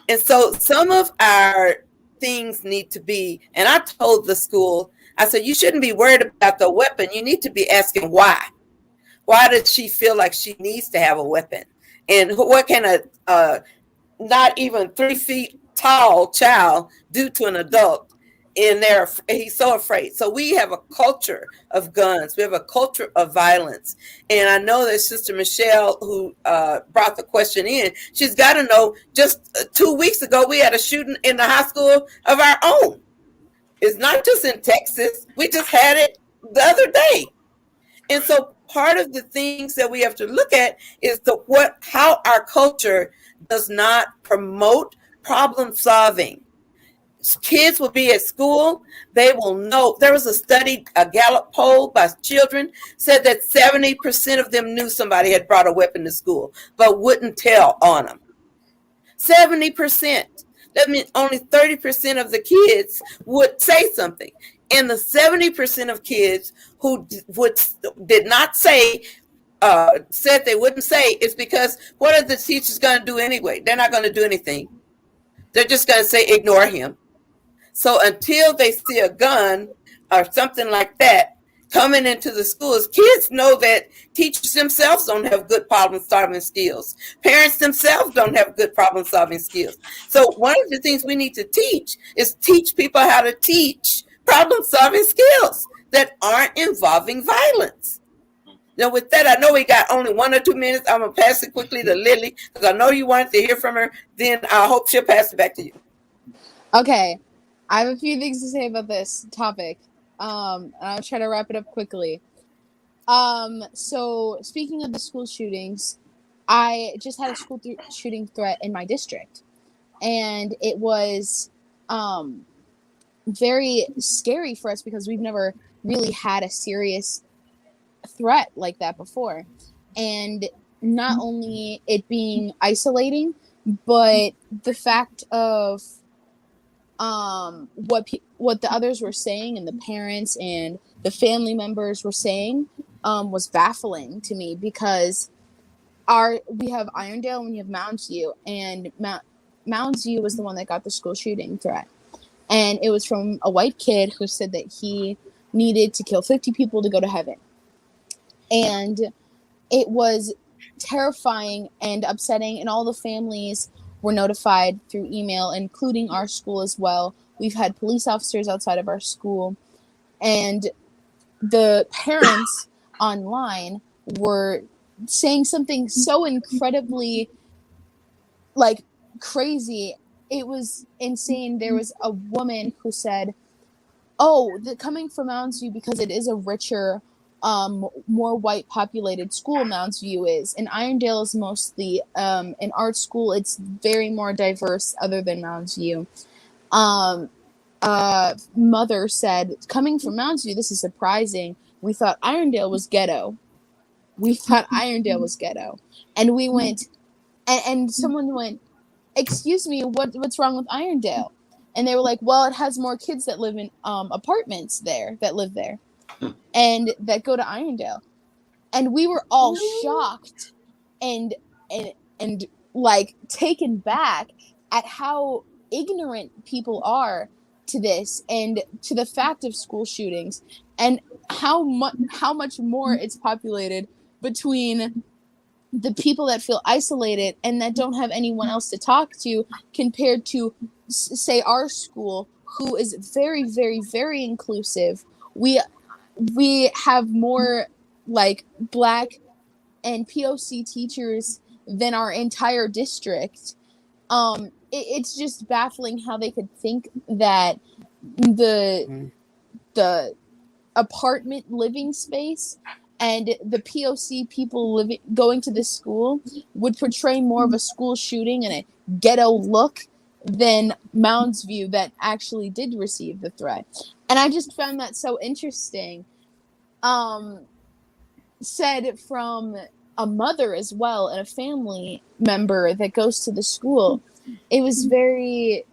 And so some of our things need to be, and I told the school, I said, you shouldn't be worried about the weapon. You need to be asking why. Why does she feel like she needs to have a weapon? And what can a not even 3 feet tall child do to an adult? And he's so afraid. So we have a culture of guns. We have a culture of violence. And I know that Sister Michelle, who brought the question in, she's got to know, just 2 weeks ago, we had a shooting in the high school of our own. It's not just in Texas. We just had it the other day. And so part of the things that we have to look at is how our culture does not promote problem solving. Kids will be at school, they will know. There was a study, a Gallup poll by children, said that 70% of them knew somebody had brought a weapon to school, but wouldn't tell on them. 70%. That means only 30% of the kids would say something. And the 70% of kids who did not say, said they wouldn't say, is because what are the teachers going to do anyway? They're not going to do anything. They're just going to say, ignore him. So until they see a gun or something like that coming into the schools, kids know that teachers themselves don't have good problem-solving skills. Parents themselves don't have good problem-solving skills. So one of the things we need to teach is teach people how to teach problem-solving skills that aren't involving violence. Now, with that, I know we got only 1 or 2 minutes. I'm going to pass it quickly to Lily because I know you wanted to hear from her. Then I hope she'll pass it back to you. Okay. I have a few things to say about this topic. I'll try to wrap it up quickly. So speaking of the school shootings, I just had a school shooting threat in my district, and it was very scary for us because we've never really had a serious threat like that before. And not only it being isolating, but the fact of what the others were saying and the parents and the family members were saying was baffling to me, because we have Irondale and we have Mounds View, and Mounds View was the one that got the school shooting threat, and it was from a white kid who said that he needed to kill 50 people to go to heaven. And it was terrifying and upsetting, and all the families were notified through email, including our school as well. We've had police officers outside of our school, and the parents online were saying something so incredibly crazy. It was insane. There was a woman who said, coming from Mounds View, because it is a richer, more white populated school, Mounds View is, and Irondale is mostly an art school. It's very more diverse other than Mounds View. Mother said, coming from Mounds View, this is surprising. We thought Irondale was ghetto. And we went, and someone went, excuse me, what's wrong with Irondale? And they were like, well, it has more kids that live in apartments there, that live there, and that go to Irondale. And we were all shocked and taken back at how ignorant people are to this and to the fact of school shootings, and how much more it's populated between the people that feel isolated and that don't have anyone else to talk to, compared to, say, our school, who is very, very, very inclusive. We have more Black and POC teachers than our entire district. It's just baffling how they could think that the apartment living space and the POC people going to this school would portray more of a school shooting and a ghetto look than Mounds View, that actually did receive the threat. And I just found that so interesting. Said from a mother as well, and a family member that goes to the school. It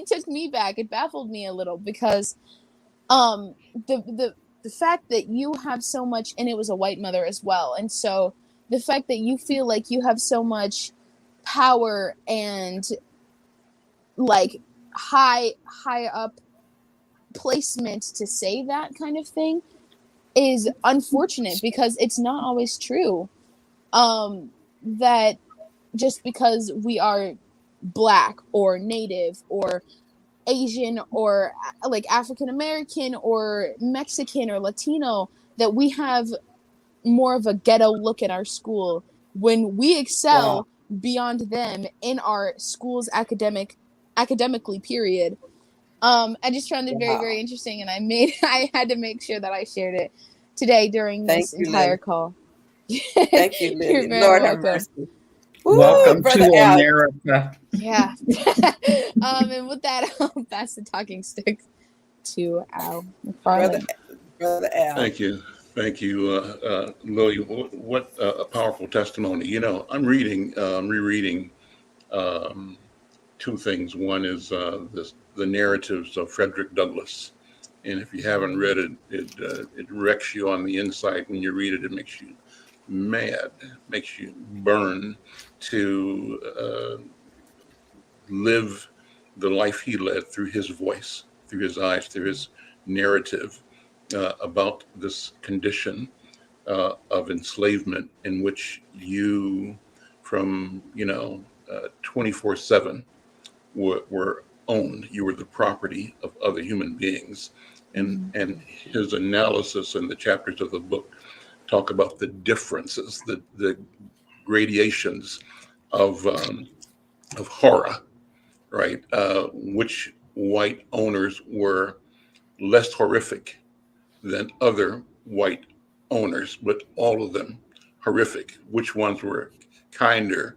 took me back. It baffled me a little, because the fact that you have so much, and it was a white mother as well, and so the fact that you feel like you have so much power and like high up placement to say that kind of thing is unfortunate, because it's not always true. That just because we are Black or Native or Asian or like African American or Mexican or Latino, that we have more of a ghetto look at our school when we excel beyond them in our school's academically, period. I just found it very, very interesting, and I had to make sure that I shared it today during this entire call. Thank you, Lily. You're very Lord have welcome. mercy. Woo, Welcome Brother to Al. America. Yeah. And with that, I'll pass the talking stick to Al McFarlane. Brother Al. Thank you. Thank you, Lily. What a powerful testimony. You know, I'm rereading two things. One is the narratives of Frederick Douglass. And if you haven't read it, it wrecks you on the inside. When you read it, it makes you mad, makes you burn to live the life he led through his voice, through his eyes, through his narrative about this condition of enslavement in which you, from 24/7, were owned. You were the property of other human beings, and his analysis in the chapters of the book talk about the differences, the gradations of horror, right? Which white owners were less horrific than other white owners, but all of them horrific. Which ones were kinder?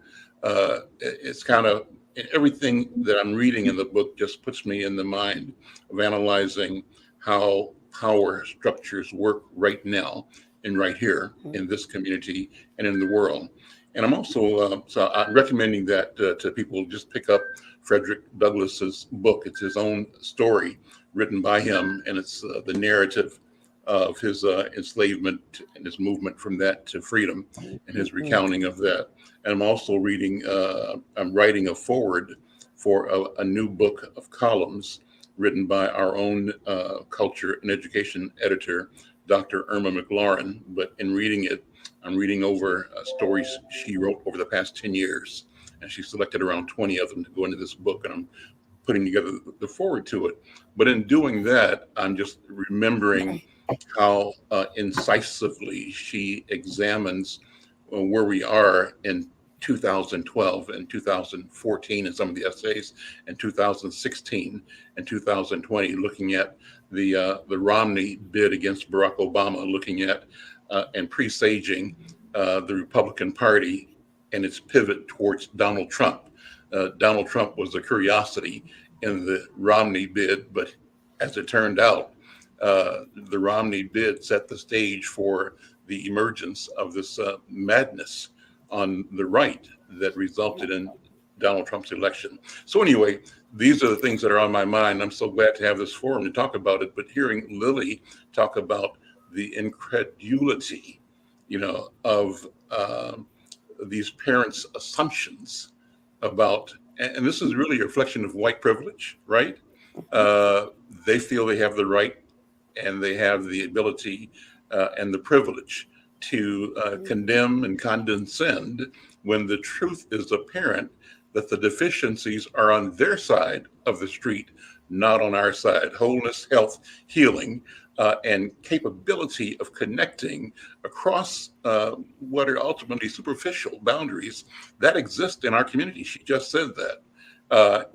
It's kind of everything that I'm reading in the book just puts me in the mind of analyzing how power structures work right now and right here in this community and in the world. And I'm also so I'm recommending that to people. Just pick up Frederick Douglass's book. It's his own story written by him, and it's the narrative of his enslavement and his movement from that to freedom and his recounting of that. And I'm also I'm writing a foreword for a new book of columns written by our own culture and education editor, Dr. Irma McLaurin. But in reading it, I'm reading over stories she wrote over the past 10 years. And she selected around 20 of them to go into this book. And I'm putting together the foreword to it. But in doing that, I'm just remembering how incisively she examines where we are in 2012 and 2014 in some of the essays, and 2016 and 2020, looking at the Romney bid against Barack Obama, looking at and presaging the Republican Party and its pivot towards Donald Trump. Donald Trump was a curiosity in the Romney bid, but as it turned out, the Romney bid set the stage for the emergence of this madness on the right that resulted in Donald Trump's election. So anyway, these are the things that are on my mind. I'm so glad to have this forum to talk about it. But hearing Lily talk about the incredulity, of these parents' assumptions about, and this is really a reflection of white privilege, right? They feel they have the right and they have the ability and the privilege to condemn and condescend when the truth is apparent that the deficiencies are on their side of the street, not on our side. Wholeness, health, healing, and capability of connecting across what are ultimately superficial boundaries that exist in our community. She just said that.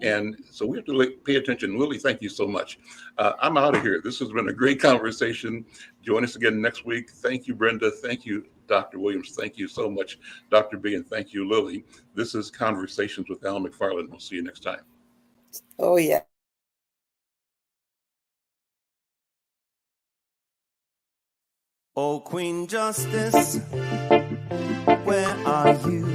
And so we have to pay attention. Lily, thank you so much. I'm out of here. This has been a great conversation. Join us again next week. Thank you, Brenda. Thank you, Dr. Williams. Thank you so much, Dr. B. And thank you, Lily. This is Conversations with Al McFarlane. We'll see you next time. Oh, yeah. Oh, Queen Justice, where are you?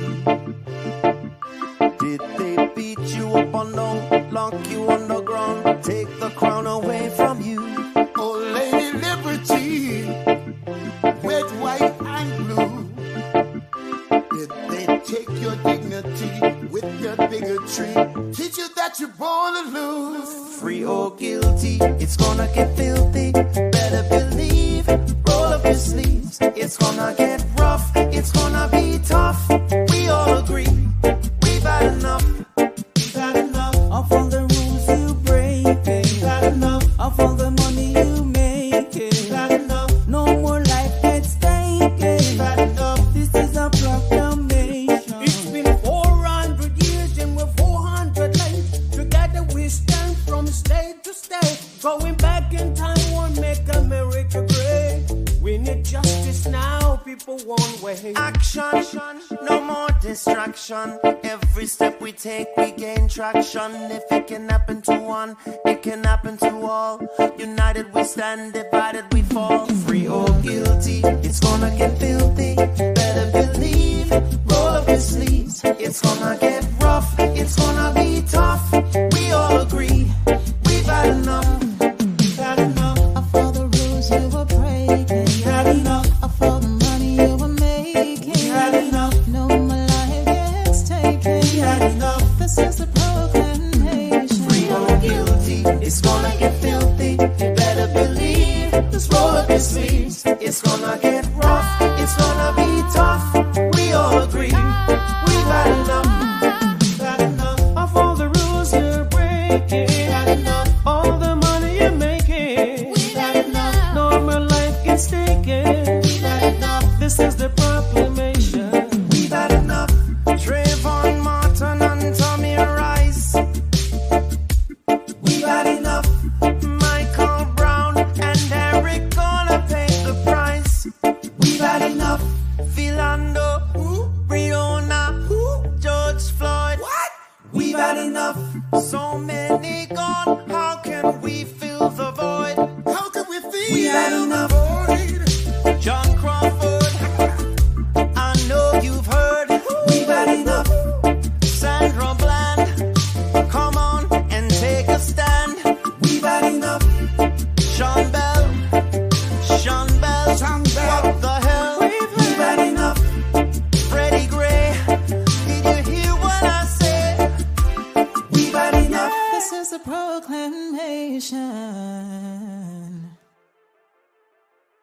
Did they beat you up or no? Lock you on the ground, take the crown away from you? Oh, Lady Liberty, red, white, and blue. Did they take your dignity? country. Teach you that you're born to lose. Free or guilty, it's gonna get filthy. Better believe, roll up your sleeves. It's gonna get rough, it's gonna be tough. We all agree, we've had enough. We've had enough of all the rules you break. We've had enough of all the money you make. We've had enough, no more life gets taken. We've had enough, this is a proclamation. It's been 400 years and we're 400 late. Together we stand from state to state. Going back in time won't make America great. We need justice now, people won't wait. Action, no more distraction. Every step we take, we gain traction. If it can happen to one, it can happen to all. United we stand, divided we fall. Free or guilty, it's gonna get filthy. Better believe, roll up your sleeves. It's gonna get rough, it's gonna be tough. We all agree, we've had enough. We've had enough of all the rules you were breaking. We had enough of all the money you were making. We had enough, no more life gets taken. We had enough, this is a proclamation. Free or guilty, it's gonna get filthy. You better believe, just roll up your sleeves. It's gonna get rough, it's gonna be tough. We all agree, we've had enough. We've had enough of all the rules you're breaking. We've had enough, all the money you're making. We've had enough, no more life gets taken. We've had enough, this is the proclamation. We've had enough. Trayvon Martin and Tommy Rice. We've had enough. Michael Brown and Eric gonna pay the price. We've had enough. Philando, Breonna, George Floyd. What? We've had enough. So many gone. How can we fill the void? How can we feel? We've had